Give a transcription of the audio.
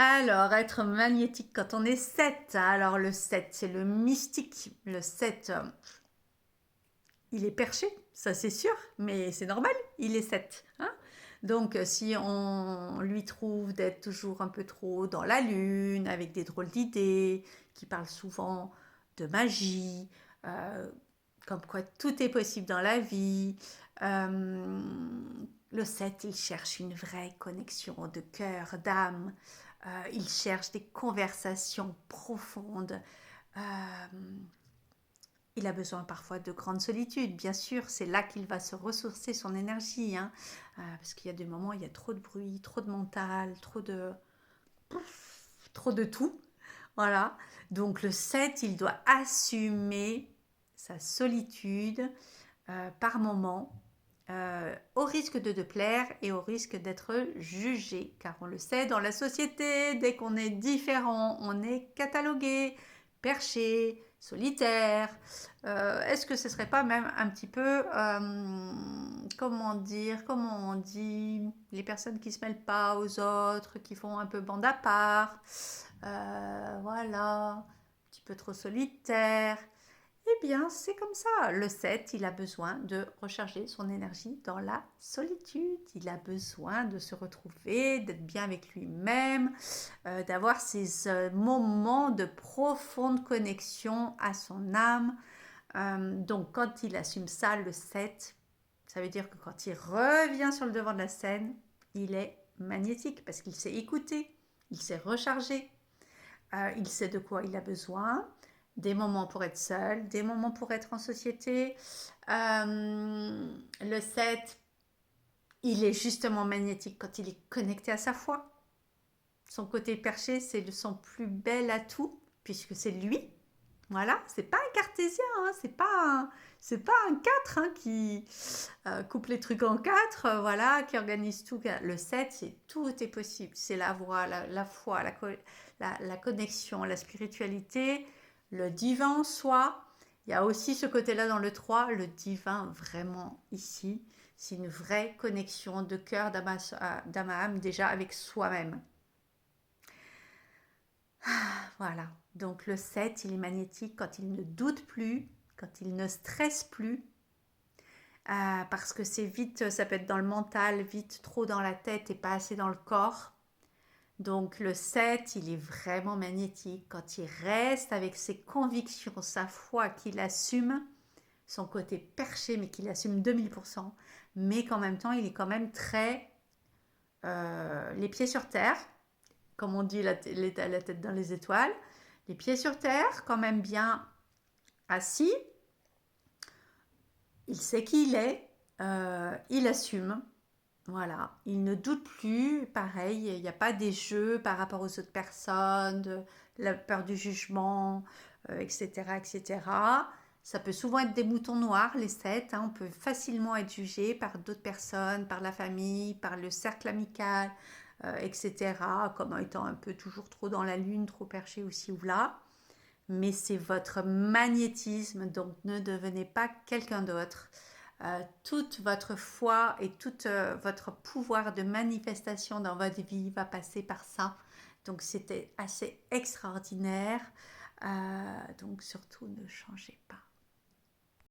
Alors, être magnétique quand on est 7. Alors, le 7, c'est le mystique. Le 7, il est perché, ça c'est sûr, mais c'est normal, il est 7. Hein. Donc, si on lui trouve d'être toujours un peu trop dans la lune, avec des drôles d'idées, qui parle souvent de magie, euh, comme quoi tout est possible dans la vie, euh, le 7, il cherche une vraie connexion de cœur, d'âme, il cherche des conversations profondes. Euh, il a besoin parfois de grande solitude, bien sûr, c'est là qu'il va se ressourcer son énergie, hein, parce qu'il y a des moments où il y a trop de bruit, trop de mental, trop de tout, voilà. Donc le 7, il doit assumer sa solitude par moment, au risque de plaire et au risque d'être jugé, car on le sait, dans la société, dès qu'on est différent, on est catalogué, perché, solitaire. Est-ce que ce serait pas même un petit peu, comment dire, comment on dit, les personnes qui se mêlent pas aux autres, qui font un peu bande à part, voilà, un petit peu trop solitaire. Eh bien, c'est comme ça. Le 7, il a besoin de recharger son énergie dans la solitude. Il a besoin de se retrouver, d'être bien avec lui-même, d'avoir ces moments de profonde connexion à son âme. Donc, quand il assume ça, le 7, ça veut dire que quand il revient sur le devant de la scène, il est magnétique parce qu'il sait écouter, il sait recharger, il sait de quoi il a besoin, des moments pour être seul, des moments pour être en société. Le 7, il est justement magnétique quand il est connecté à sa foi. Son côté perché, c'est son plus bel atout, puisque c'est lui. Voilà, c'est pas un cartésien, hein, c'est pas un 4 hein, qui coupe les trucs en 4, voilà, qui organise tout. Le 7, c'est tout est possible. C'est la voix, la foi, la connexion, la spiritualité, le divin en soi. Il y a aussi ce côté-là dans le 3, le divin vraiment ici. C'est une vraie connexion de cœur, d'âme à âme, déjà avec soi-même. Voilà. Donc le 7, il est magnétique quand il ne doute plus, quand il ne stresse plus, parce que c'est vite, ça peut être dans le mental, vite trop dans la tête et pas assez dans le corps. Donc le 7, il est vraiment magnétique quand il reste avec ses convictions, sa foi, qu'il assume, son côté perché, mais qu'il assume 2000%, mais qu'en même temps, il est quand même très les pieds sur terre, comme on dit, la tête dans les étoiles, les pieds sur terre, quand même bien assis, il sait qui il est, il assume, voilà, il ne doute plus, pareil, il n'y a pas des jeux par rapport aux autres personnes, de la peur du jugement, etc., etc. Ça peut souvent être des moutons noirs, les 7, hein, on peut facilement être jugé par d'autres personnes, par la famille, par le cercle amical, etc., comme étant un peu toujours trop dans la lune, trop perché aussi ou là. Mais c'est votre magnétisme, donc ne devenez pas quelqu'un d'autre. Toute votre foi et tout votre pouvoir de manifestation dans votre vie va passer par ça. Donc c'était assez extraordinaire. Donc surtout ne changez pas.